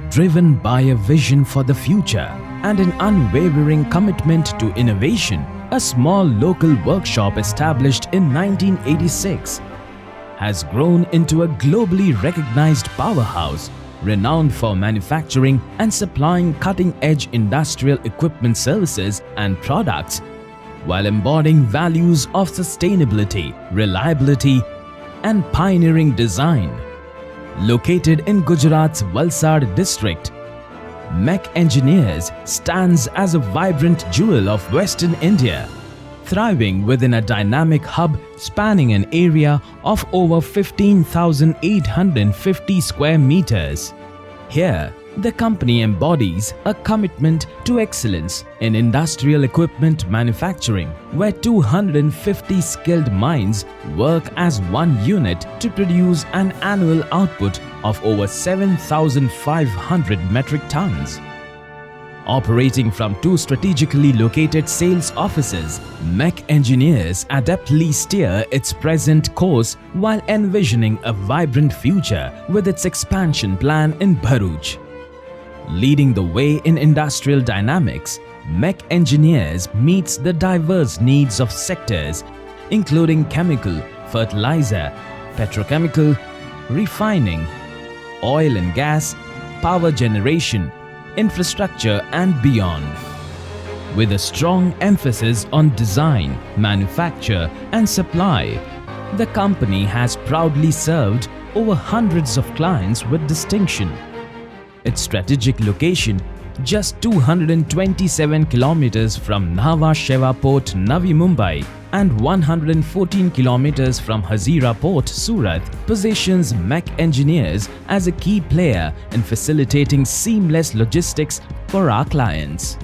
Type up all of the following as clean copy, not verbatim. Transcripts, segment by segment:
Driven by a vision for the future and an unwavering commitment to innovation, a small local workshop established in 1986 has grown into a globally recognized powerhouse renowned for manufacturing and supplying cutting-edge industrial equipment services and products while embodying values of sustainability, reliability, and pioneering design. Located in Gujarat's Valsad district, MECh Engineers stands as a vibrant jewel of Western India, thriving within a dynamic hub spanning an area of over 15,850 square meters. Here, the company embodies a commitment to excellence in industrial equipment manufacturing, where 250 skilled minds work as one unit to produce an annual output of over 7,500 metric tons. Operating from two strategically located sales offices, MECh Engineers adeptly steer its present course while envisioning a vibrant future with its expansion plan in Bharuch. Leading the way in industrial dynamics, MECh Engineers meets the diverse needs of sectors including chemical, fertilizer, petrochemical, refining, oil and gas, power generation, infrastructure and beyond. With a strong emphasis on design, manufacture and supply, the company has proudly served over hundreds of clients with distinction. Its strategic location, just 227 kilometers from Nhava Sheva Port, Navi Mumbai and 114 kilometers from Hazira Port, Surat, positions MECh Engineers as a key player in facilitating seamless logistics for our clients.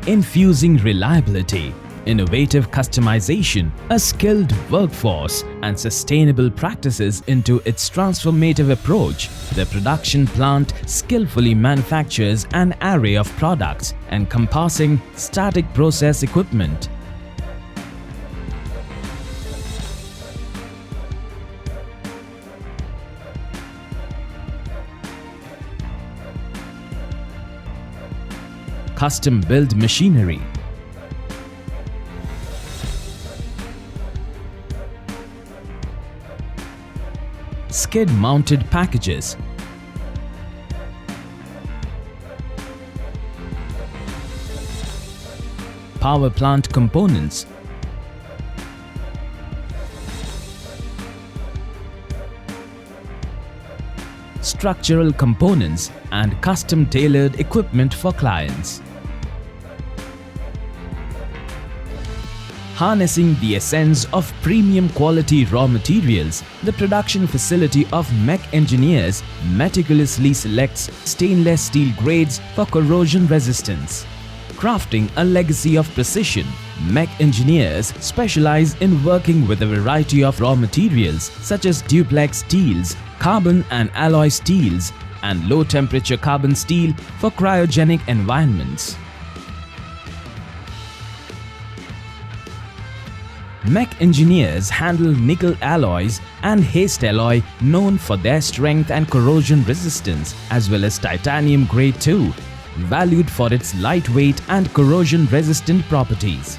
Infusing reliability, innovative customization, a skilled workforce and sustainable practices into its transformative approach, the production plant skillfully manufactures an array of products encompassing static process equipment, custom-built machinery, skid-mounted packages, power plant components, structural components and custom-tailored equipment for clients. Harnessing the essence of premium quality raw materials, the production facility of MECh Engineers meticulously selects stainless steel grades for corrosion resistance. Crafting a legacy of precision, MECh Engineers specialize in working with a variety of raw materials such as duplex steels, carbon and alloy steels, and low-temperature carbon steel for cryogenic environments. MECh Engineers handle nickel alloys and haste alloy known for their strength and corrosion resistance, as well as titanium grade 2, valued for its lightweight and corrosion-resistant properties.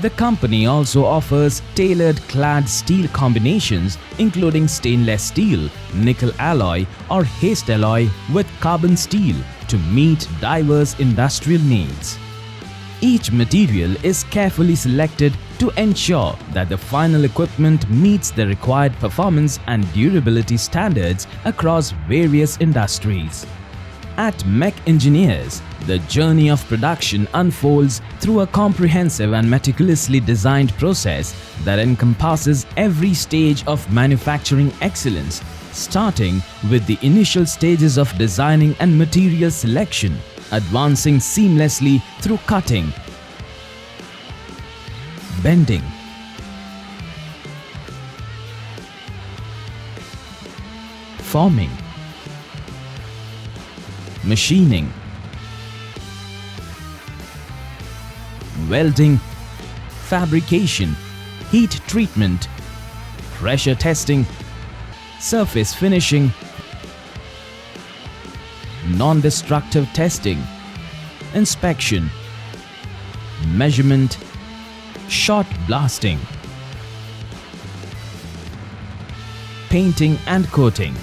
The company also offers tailored clad steel combinations including stainless steel, nickel alloy or haste alloy with carbon steel to meet diverse industrial needs. Each material is carefully selected to ensure that the final equipment meets the required performance and durability standards across various industries. At MECh Engineers, the journey of production unfolds through a comprehensive and meticulously designed process that encompasses every stage of manufacturing excellence, starting with the initial stages of designing and material selection, advancing seamlessly through cutting, bending, forming, machining, welding, fabrication, heat treatment, pressure testing, surface finishing, non-destructive testing, inspection, measurement, shot blasting, painting and coating.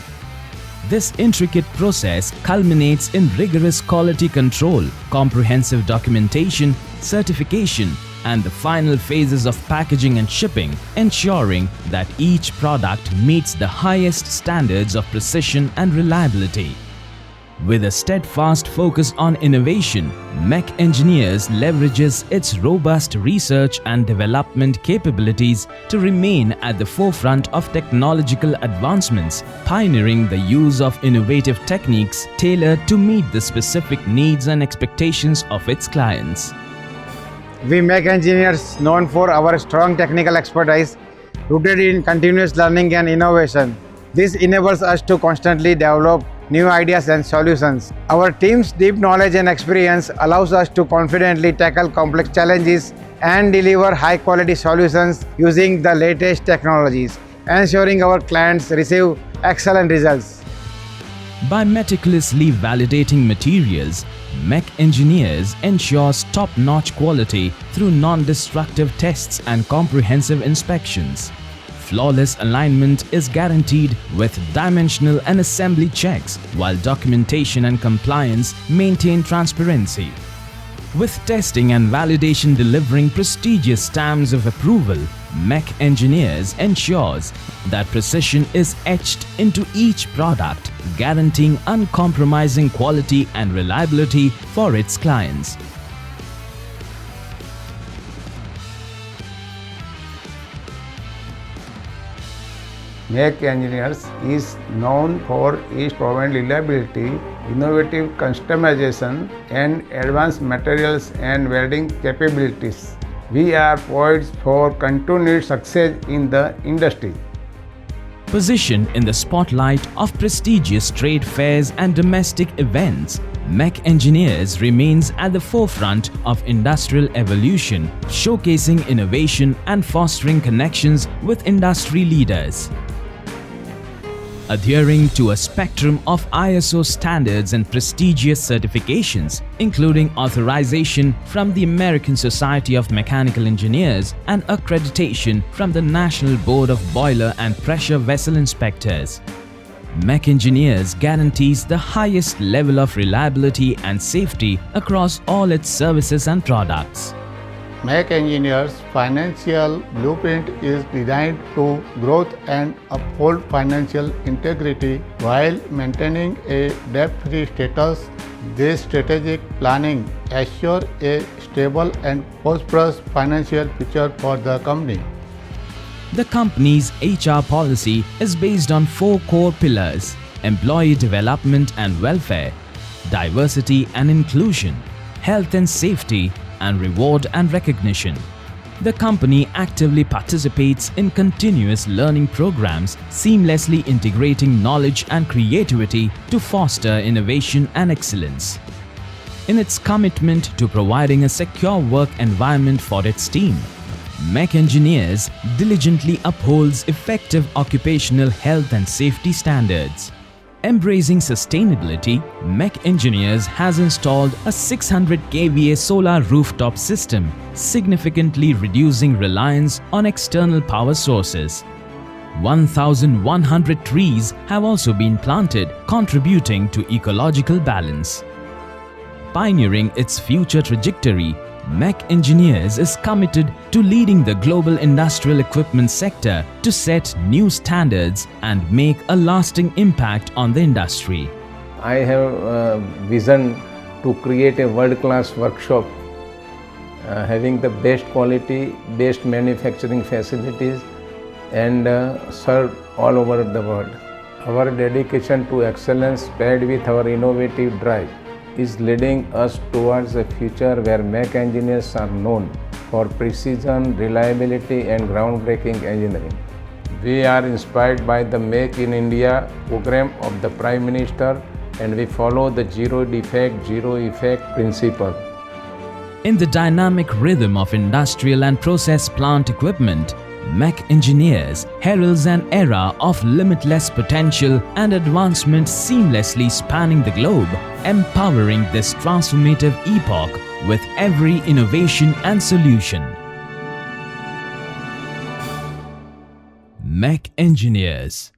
This intricate process culminates in rigorous quality control, comprehensive documentation, certification, and the final phases of packaging and shipping, ensuring that each product meets the highest standards of precision and reliability. With a steadfast focus on innovation, MECh Engineers leverages its robust research and development capabilities to remain at the forefront of technological advancements, pioneering the use of innovative techniques tailored to meet the specific needs and expectations of its clients. We MECh Engineers known for our strong technical expertise rooted in continuous learning and innovation. This enables us to constantly develop new ideas and solutions. Our team's deep knowledge and experience allows us to confidently tackle complex challenges and deliver high-quality solutions using the latest technologies, ensuring our clients receive excellent results. By meticulously validating materials, MECh Engineers ensures top-notch quality through non-destructive tests and comprehensive inspections. Flawless alignment is guaranteed with dimensional and assembly checks, while documentation and compliance maintain transparency. With testing and validation delivering prestigious stamps of approval, MECh Engineers ensures that precision is etched into each product, guaranteeing uncompromising quality and reliability for its clients. MECh Engineers is known for its proven reliability, innovative customization, and advanced materials and welding capabilities. We are poised for continued success in the industry. Positioned in the spotlight of prestigious trade fairs and domestic events, MECh Engineers remains at the forefront of industrial evolution, showcasing innovation and fostering connections with industry leaders. Adhering to a spectrum of ISO standards and prestigious certifications, including authorization from the American Society of Mechanical Engineers and accreditation from the National Board of Boiler and Pressure Vessel Inspectors. MECh Engineers guarantees the highest level of reliability and safety across all its services and products. MECh Engineers' financial blueprint is designed to growth and uphold financial integrity while maintaining a debt-free status. This strategic planning assures a stable and prosperous financial future for the company. The company's HR policy is based on 4 core pillars: employee development and welfare, diversity and inclusion, health and safety, and reward and recognition. The company actively participates in continuous learning programs, seamlessly integrating knowledge and creativity to foster innovation and excellence. In its commitment to providing a secure work environment for its team, MECh Engineers diligently upholds effective occupational health and safety standards. Embracing sustainability, MECh Engineers has installed a 600 kVA solar rooftop system, significantly reducing reliance on external power sources. 1,100 trees have also been planted, contributing to ecological balance. Pioneering its future trajectory, MECh Engineers is committed to leading the global industrial equipment sector to set new standards and make a lasting impact on the industry. I have a vision to create a world-class workshop having the best quality, best manufacturing facilities, and serve all over the world. Our dedication to excellence paired with our innovative drive is leading us towards a future where MECh Engineers are known for precision, reliability, and groundbreaking engineering. We are inspired by the Make in India program of the Prime Minister, and we follow the zero defect, zero effect principle. In the dynamic rhythm of industrial and process plant equipment, MECh Engineers heralds an era of limitless potential and advancement seamlessly spanning the globe, empowering this transformative epoch with every innovation and solution. MECh Engineers.